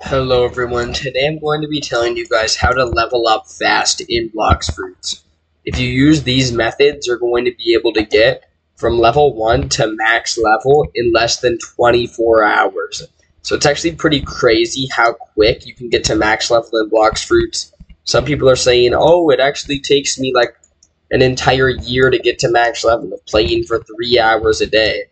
Hello everyone, today I'm going to be telling you guys how to level up fast in Blox Fruits. If you use these methods, you're going to be able to get from level 1 to max level in less than 24 hours. So it's actually pretty crazy how quick you can get to max level in Blox Fruits. Some people are saying, oh, it actually takes me like an entire year to get to max level of playing for 3 hours a day.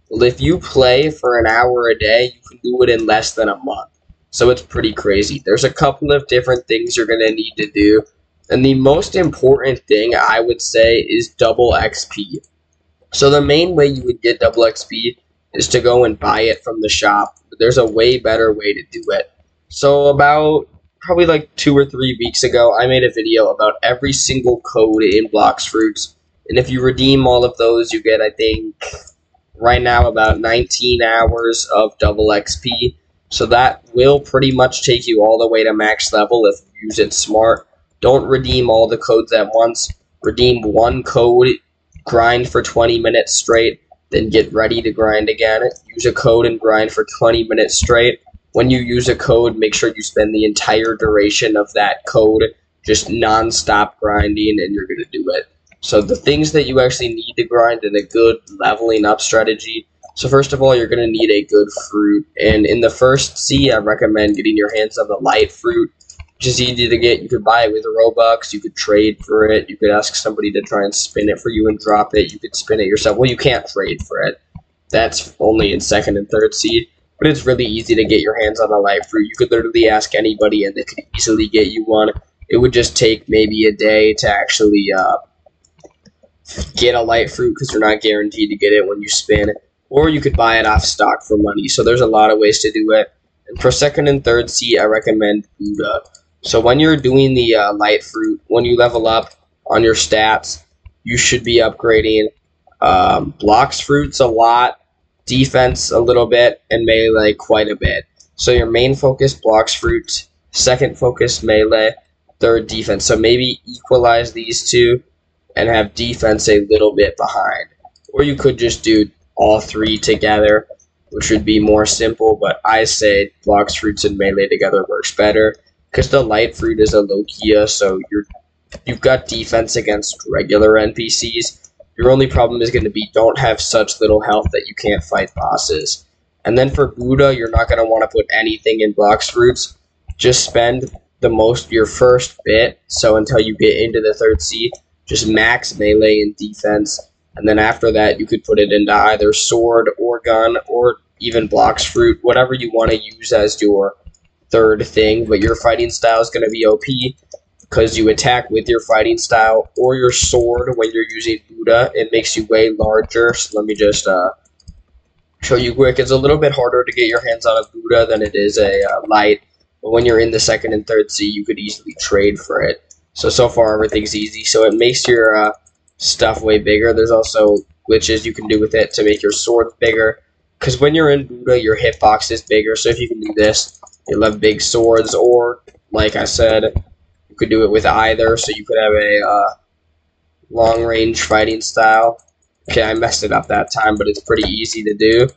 Well, if you play for an hour a day, you can do it in less than a month. So it's pretty crazy. There's a couple of different things you're going to need to do. And the most important thing I would say is double XP. So the main way you would get double XP is to go and buy it from the shop. But there's a way better way to do it. So about probably like 2 or 3 weeks ago, I made a video about every single code in Blox Fruits. And if you redeem all of those, you get, I think, right now about 19 hours of double XP. So that will pretty much take you all the way to max level if you use it smart. Don't redeem all the codes at once. Redeem one code, grind for 20 minutes straight, then get ready to grind again. Use a code and grind for 20 minutes straight. When you use a code, make sure you spend the entire duration of that code just non-stop grinding, and you're going to do it. So the things that you actually need to grind in a good leveling up strategy. So first of all, you're going to need a good fruit, and in the first sea, I recommend getting your hands on the light fruit, which is easy to get. You could buy it with Robux, you could trade for it, you could ask somebody to try and spin it for you and drop it, you could spin it yourself. Well, you can't trade for it. That's only in second and third seed, but it's really easy to get your hands on a light fruit. You could literally ask anybody and they could easily get you one. It would just take maybe a day to actually get a light fruit because you're not guaranteed to get it when you spin. Or you could buy it off stock for money. So there's a lot of ways to do it. And for second and third seed, I recommend Buddha. So when you're doing the light fruit, when you level up on your stats, you should be upgrading Blox Fruits a lot, defense a little bit, and melee quite a bit. So your main focus, Blox Fruits, second focus, melee, third defense. So maybe equalize these two and have defense a little bit behind. Or you could just do all three together, which would be more simple, but I say Blox Fruits and melee together works better because the light fruit is a Lokia, so you've got defense against regular NPCs. Your only problem is going to be don't have such little health that you can't fight bosses. And then for Buddha, you're not going to want to put anything in Blox Fruits. Just spend your first bit, so until you get into the third seed, just max melee and defense. And then after that, you could put it into either sword or gun or even Blox Fruit, whatever you want to use as your third thing. But your fighting style is going to be OP because you attack with your fighting style or your sword when you're using Buddha. It makes you way larger. So let me just show you quick. It's a little bit harder to get your hands on a Buddha than it is a light. But when you're in the second and third sea, you could easily trade for it. So far, everything's easy. So it makes your stuff way bigger. There's also glitches you can do with it to make your sword bigger, because when you're in Buddha, your hitbox is bigger. So if you can do this, you'll have big swords, or like I said, you could do it with either. So you could have a long range fighting style. Okay, I messed it up that time, but it's pretty easy to do.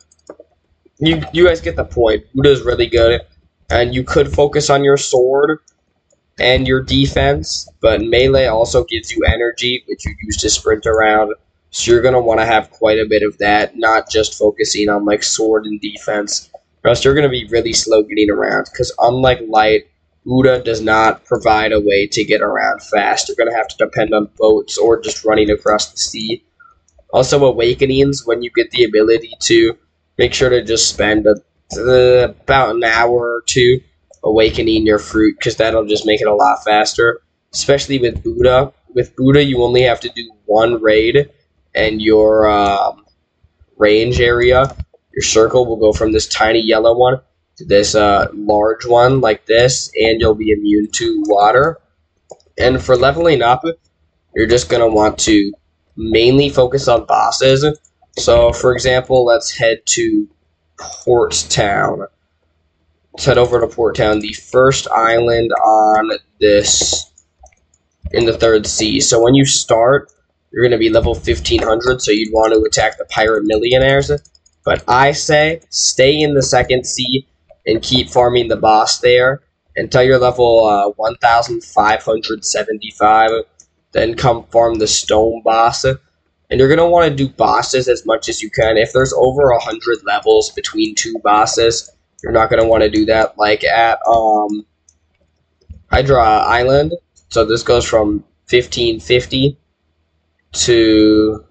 You guys get the point. Buddha's really good, and you could focus on your sword and your defense, but melee also gives you energy, which you use to sprint around, so you're going to want to have quite a bit of that, not just focusing on like sword and defense, or else you're going to be really slow getting around, because unlike light, Buddha does not provide a way to get around fast. You're going to have to depend on boats or just running across the sea. Also, awakenings, when you get the ability to, make sure to just spend about an hour or two awakening your fruit, because that'll just make it a lot faster, especially with Buddha. With Buddha, you only have to do one raid, and your range area, your circle, will go from this tiny yellow one to this large one like this, and you'll be immune to water. And for leveling up, you're just going to want to mainly focus on bosses. So for example, let's head to Port Town. Let's head over to Port Town, the first island on this, in the third sea. So when you start, you're going to be level 1500, so you'd want to attack the pirate millionaires. But I say, stay in the second sea, and keep farming the boss there until you're level 1575. Then come farm the stone boss. And you're going to want to do bosses as much as you can. If there's over 100 levels between two bosses, you're not going to want to do that. Like at Hydra Island. So this goes from 1550 to...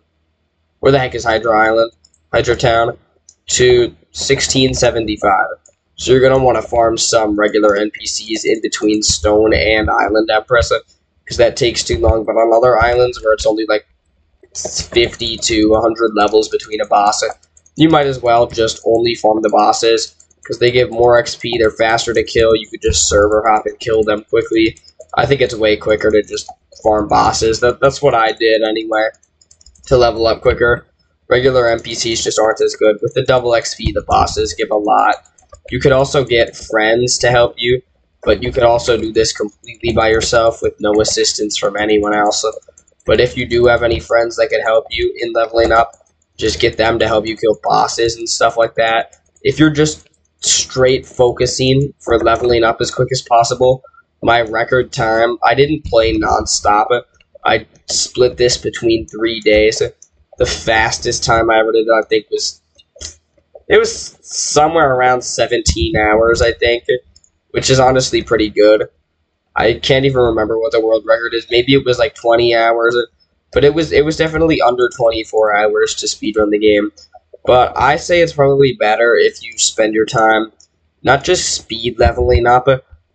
Where the heck is Hydra Island? Hydra Town. To 1675. So you're going to want to farm some regular NPCs in between Stone and Island Empress. Because that takes too long. But on other islands where it's only like 50 to 100 levels between a boss, you might as well just only farm the bosses. Because they give more XP. They're faster to kill. You could just server hop and kill them quickly. I think it's way quicker to just farm bosses. That's what I did anyway. To level up quicker. Regular NPCs just aren't as good. With the double XP, the bosses give a lot. You could also get friends to help you, but you could also do this completely by yourself with no assistance from anyone else. But if you do have any friends that can help you in leveling up, just get them to help you kill bosses and stuff like that. If you're just straight focusing for leveling up as quick as possible, my record time, I didn't play non-stop. I split this between 3 days. The fastest time I ever did it, I think, was somewhere around 17 hours, I think, which is honestly pretty good. I can't even remember what the world record is. Maybe it was like 20 hours, but it was definitely under 24 hours to speedrun the game. But I say it's probably better if you spend your time not just speed leveling up,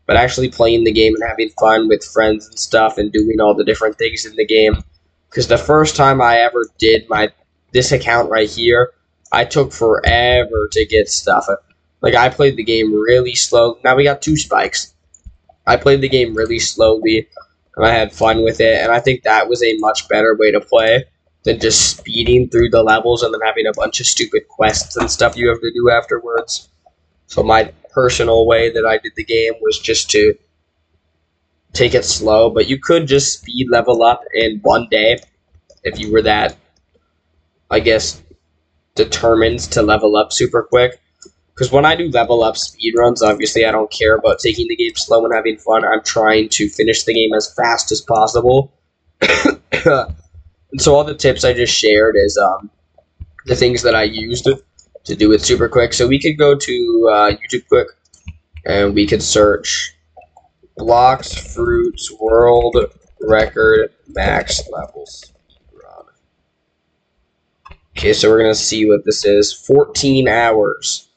but actually playing the game and having fun with friends and stuff and doing all the different things in the game. Because the first time I ever did this account right here, I took forever to get stuff. Like, I played the game really slow. Now we got 2 spikes. I played the game really slowly, and I had fun with it, and I think that was a much better way to play than just speeding through the levels and then having a bunch of stupid quests and stuff you have to do afterwards. So my personal way that I did the game was just to take it slow, but you could just speed level up in 1 day if you were that, I guess, determined to level up super quick. Because when I do level up speedruns, obviously I don't care about taking the game slow and having fun. I'm trying to finish the game as fast as possible. And so all the tips I just shared is the things that I used to do it super quick. So we could go to YouTube quick, and we could search Blox Fruits World Record Max Levels Run. Okay, so we're going to see what this is. 14 hours.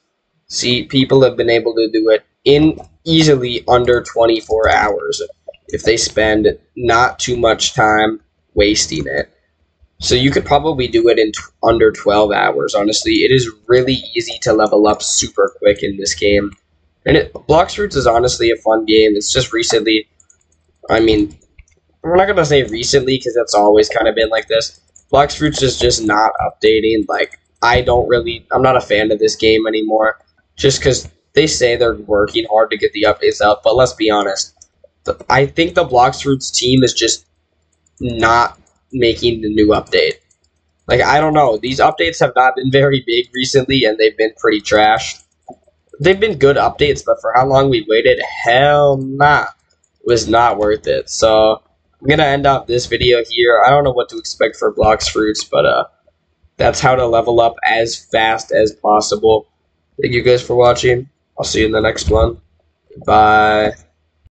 See, people have been able to do it in easily under 24 hours if they spend not too much time wasting it. So you could probably do it in under 12 hours, honestly. It is really easy to level up super quick in this game. And Blox Fruits is honestly a fun game. It's just recently, I mean, we're not going to say recently because that's always kind of been like this. Blox Fruits is just not updating. Like, I'm not a fan of this game anymore. Just because they say they're working hard to get the updates out. But let's be honest. I think the Blox Fruits team is just not making the new update. Like, I don't know. These updates have not been very big recently, and they've been pretty trash. They've been good updates, but for how long we waited, hell nah. It was not worth it. So, I'm going to end off this video here. I don't know what to expect for Blox Fruits, but that's how to level up as fast as possible. Thank you guys for watching. I'll see you in the next one. Bye.